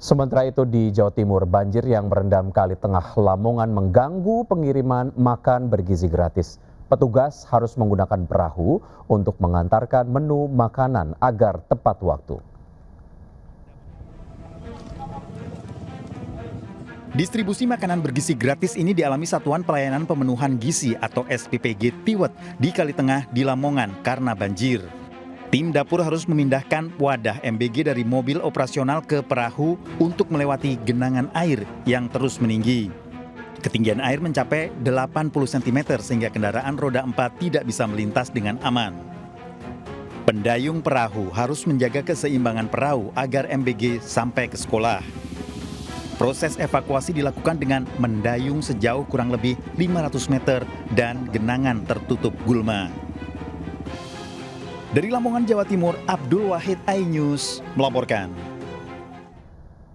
Sementara itu di Jawa Timur, banjir yang merendam Kali Tengah Lamongan mengganggu pengiriman makan bergizi gratis. Petugas harus menggunakan perahu untuk mengantarkan menu makanan agar tepat waktu. Distribusi makanan bergizi gratis ini dialami Satuan Pelayanan Pemenuhan Gizi atau SPPG Tiwet di Kali Tengah di Lamongan karena banjir. Tim dapur harus memindahkan wadah MBG dari mobil operasional ke perahu untuk melewati genangan air yang terus meninggi. Ketinggian air mencapai 80 cm sehingga kendaraan roda 4 tidak bisa melintas dengan aman. Pendayung perahu harus menjaga keseimbangan perahu agar MBG sampai ke sekolah. Proses evakuasi dilakukan dengan mendayung sejauh kurang lebih 500 meter dan genangan tertutup gulma. Dari Lamongan, Jawa Timur, Abdul Wahid, iNews melaporkan.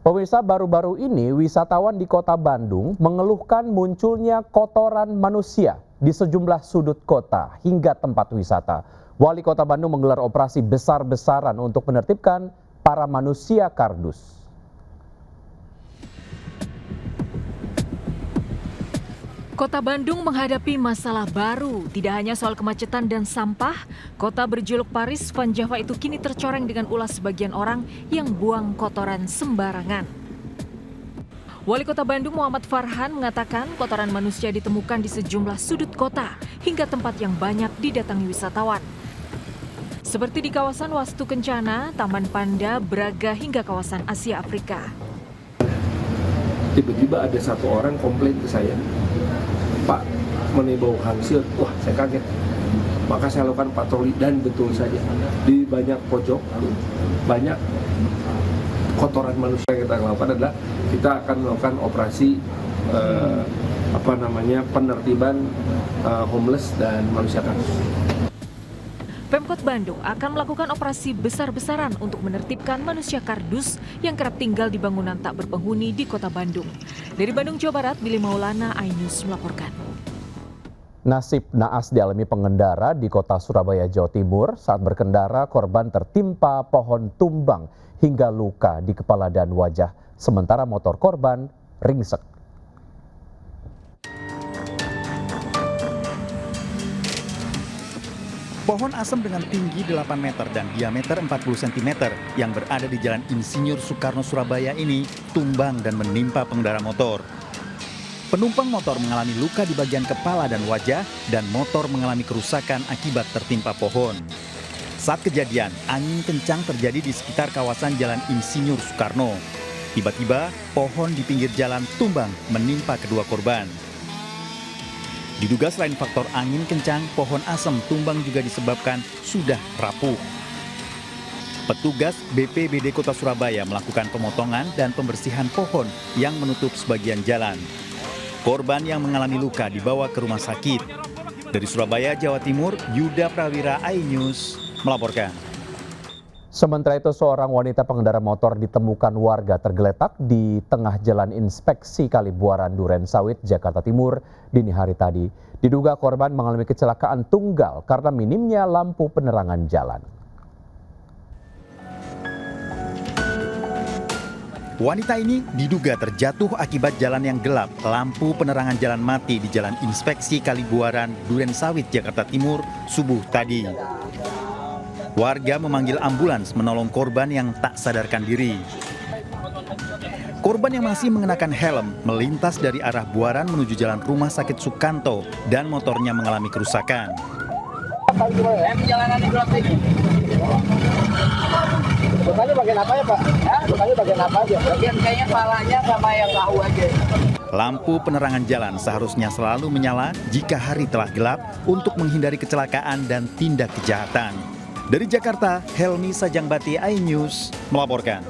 Pemirsa, baru-baru ini wisatawan di Kota Bandung mengeluhkan munculnya kotoran manusia di sejumlah sudut kota hingga tempat wisata. Wali Kota Bandung menggelar operasi besar-besaran untuk menertibkan para manusia kardus. Kota Bandung menghadapi masalah baru, tidak hanya soal kemacetan dan sampah, kota berjuluk Paris Van Java itu kini tercoreng dengan ulah sebagian orang yang buang kotoran sembarangan. Wali Kota Bandung Muhammad Farhan mengatakan kotoran manusia ditemukan di sejumlah sudut kota hingga tempat yang banyak didatangi wisatawan. Seperti di kawasan Wastu Kencana, Taman Panda, Braga hingga kawasan Asia Afrika. Tiba-tiba ada satu orang komplain ke saya, Pak, mengenai bau hasil. Wah, saya kaget. Maka saya lakukan patroli dan betul saja di banyak pojok, banyak kotoran manusia yang kita lakukan adalah kita akan melakukan operasi penertiban homeless dan manusia kardus. Pemkot Bandung akan melakukan operasi besar-besaran untuk menertibkan manusia kardus yang kerap tinggal di bangunan tak berpenghuni di Kota Bandung. Dari Bandung, Jawa Barat, Billy Maulana, iNews melaporkan. Nasib naas dialami pengendara di Kota Surabaya, Jawa Timur. Saat berkendara, korban tertimpa pohon tumbang hingga luka di kepala dan wajah. Sementara motor korban ringsek. Pohon asem dengan tinggi 8 meter dan diameter 40 cm yang berada di Jalan Insinyur Soekarno, Surabaya ini tumbang dan menimpa pengendara motor. Penumpang motor mengalami luka di bagian kepala dan wajah dan motor mengalami kerusakan akibat tertimpa pohon. Saat kejadian, angin kencang terjadi di sekitar kawasan Jalan Insinyur Soekarno. Tiba-tiba, pohon di pinggir jalan tumbang menimpa kedua korban. Diduga selain faktor angin kencang, pohon asem tumbang juga disebabkan sudah rapuh. Petugas BPBD Kota Surabaya melakukan pemotongan dan pembersihan pohon yang menutup sebagian jalan. Korban yang mengalami luka dibawa ke rumah sakit. Dari Surabaya, Jawa Timur, Yuda Prawira, iNews melaporkan. Sementara itu, seorang wanita pengendara motor ditemukan warga tergeletak di tengah jalan inspeksi Kalibuaran Duren Sawit, Jakarta Timur, dini hari tadi. Diduga korban mengalami kecelakaan tunggal karena minimnya lampu penerangan jalan. Wanita ini diduga terjatuh akibat jalan yang gelap, lampu penerangan jalan mati di Jalan Inspeksi Kalibuaran Duren Sawit, Jakarta Timur, subuh tadi. Warga memanggil ambulans menolong korban yang tak sadarkan diri. Korban yang masih mengenakan helm melintas dari arah Buaran menuju Jalan Rumah Sakit Sukanto dan motornya mengalami kerusakan. Lukanya bagian apa ya, Pak? Lukanya bagian apa aja? Bagian kayaknya palanya sama yang bahu aja. Lampu penerangan jalan seharusnya selalu menyala jika hari telah gelap untuk menghindari kecelakaan dan tindak kejahatan. Dari Jakarta, Helmi Sajangbati, iNews melaporkan.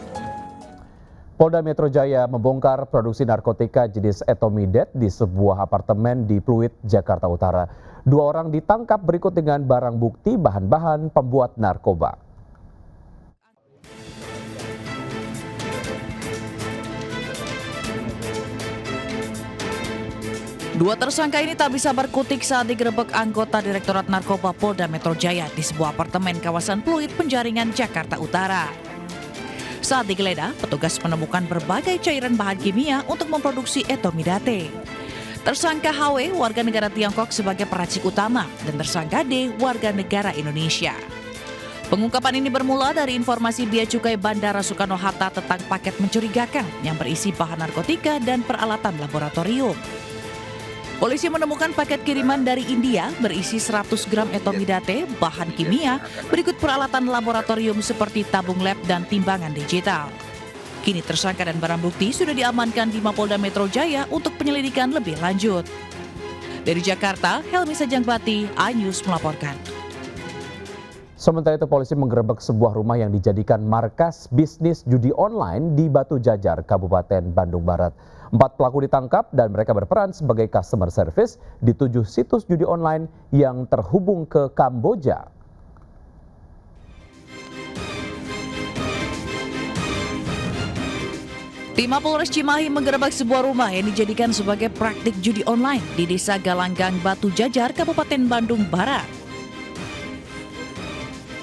Polda Metro Jaya membongkar produksi narkotika jenis etomidet di sebuah apartemen di Pluit, Jakarta Utara. 2 orang ditangkap berikut dengan barang bukti bahan-bahan pembuat narkoba. Dua tersangka ini tak bisa berkutik saat digerebek anggota Direktorat Narkoba Polda Metro Jaya di sebuah apartemen kawasan Pluit, Penjaringan, Jakarta Utara. Saat digeledah, petugas menemukan berbagai cairan bahan kimia untuk memproduksi etomidate. Tersangka HW warga negara Tiongkok sebagai peracik utama dan tersangka D warga negara Indonesia. Pengungkapan ini bermula dari informasi Bea Cukai Bandara Soekarno-Hatta tentang paket mencurigakan yang berisi bahan narkotika dan peralatan laboratorium. Polisi menemukan paket kiriman dari India berisi 100 gram etomidate, bahan kimia, berikut peralatan laboratorium seperti tabung lab dan timbangan digital. Kini tersangka dan barang bukti sudah diamankan di Mapolda Metro Jaya untuk penyelidikan lebih lanjut. Dari Jakarta, Helmi Sajangbati, iNews melaporkan. Sementara itu polisi menggerebek sebuah rumah yang dijadikan markas bisnis judi online di Batu Jajar, Kabupaten Bandung Barat. 4 pelaku ditangkap dan mereka berperan sebagai customer service di 7 situs judi online yang terhubung ke Kamboja. Tim Mapolres Cimahi menggerebek sebuah rumah yang dijadikan sebagai praktik judi online di Desa Galanggang, Batu Jajar, Kabupaten Bandung Barat.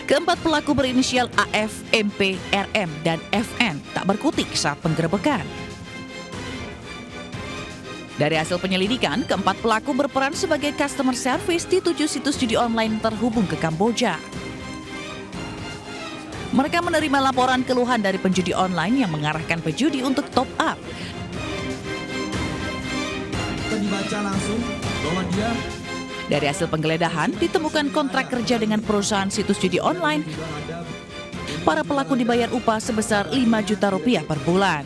Keempat pelaku berinisial AF, MP, RM, dan FN tak berkutik saat penggerebekan. Dari hasil penyelidikan, keempat pelaku berperan sebagai customer service di 7 situs judi online terhubung ke Kamboja. Mereka menerima laporan keluhan dari penjudi online yang mengarahkan pejudi untuk top up. Dibaca langsung bahwa dia. Dari hasil penggeledahan, ditemukan kontrak kerja dengan perusahaan situs judi online. Para pelaku dibayar upah sebesar 5 juta rupiah per bulan.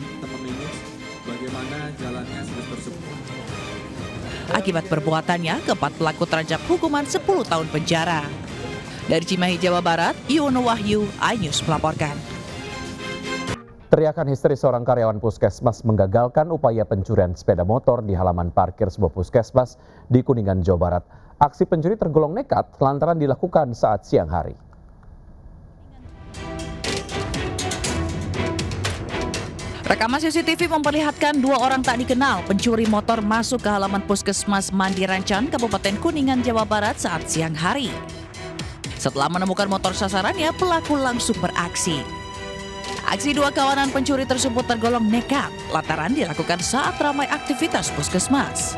Akibat perbuatannya, keempat pelaku terancam hukuman 10 tahun penjara. Dari Cimahi, Jawa Barat, Yuwono Wahyu, iNews melaporkan. Teriakan histeris seorang karyawan puskesmas menggagalkan upaya pencurian sepeda motor di halaman parkir sebuah puskesmas di Kuningan, Jawa Barat. Aksi pencuri tergolong nekat lantaran dilakukan saat siang hari. Rekaman CCTV memperlihatkan 2 orang tak dikenal pencuri motor masuk ke halaman puskesmas Mandi Rancan, Kabupaten Kuningan, Jawa Barat saat siang hari. Setelah menemukan motor sasarannya, pelaku langsung beraksi. Aksi 2 kawanan pencuri tersebut tergolong nekat lantaran dilakukan saat ramai aktivitas puskesmas.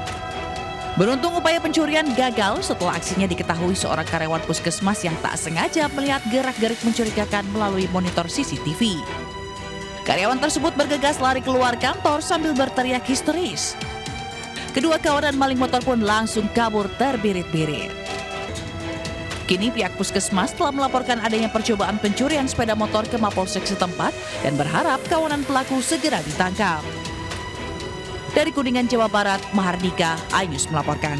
Beruntung upaya pencurian gagal setelah aksinya diketahui seorang karyawan puskesmas yang tak sengaja melihat gerak-gerik mencurigakan melalui monitor CCTV. Karyawan tersebut bergegas lari keluar kantor sambil berteriak histeris. Kedua kawanan maling motor pun langsung kabur terbirit-birit. Kini pihak puskesmas telah melaporkan adanya percobaan pencurian sepeda motor ke Mapolsek setempat dan berharap kawanan pelaku segera ditangkap. Dari Kuningan, Jawa Barat, Mahardika, iNews melaporkan.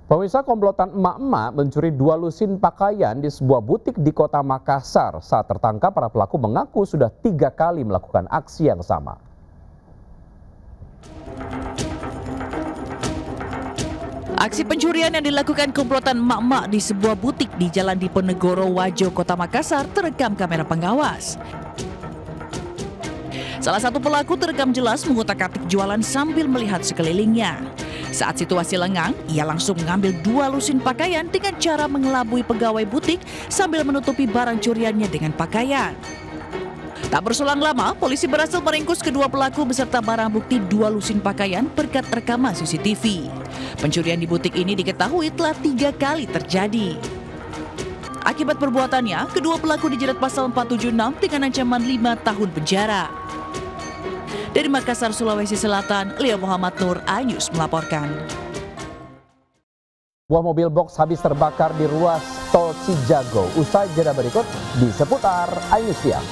Pemirsa, komplotan emak-emak mencuri 2 lusin pakaian di sebuah butik di kota Makassar. Saat tertangkap, para pelaku mengaku sudah 3 kali melakukan aksi yang sama. Aksi pencurian yang dilakukan komplotan emak-emak di sebuah butik di Jalan Diponegoro, Wajo, Kota Makassar terekam kamera pengawas. Salah satu pelaku terekam jelas mengutak-atik jualan sambil melihat sekelilingnya. Saat situasi lengang, ia langsung mengambil 2 lusin pakaian dengan cara mengelabui pegawai butik sambil menutupi barang curiannya dengan pakaian. Tak berselang lama, polisi berhasil meringkus kedua pelaku beserta barang bukti 2 lusin pakaian berkat rekaman CCTV. Pencurian di butik ini diketahui telah 3 kali terjadi. Akibat perbuatannya, kedua pelaku dijerat pasal 476 dengan ancaman 5 tahun penjara. Dari Makassar, Sulawesi Selatan, Leo Muhammad Nur, iNews melaporkan. Buah mobil box habis terbakar di ruas tol Cijago. Usai jeda berikut di seputar iNews Siang.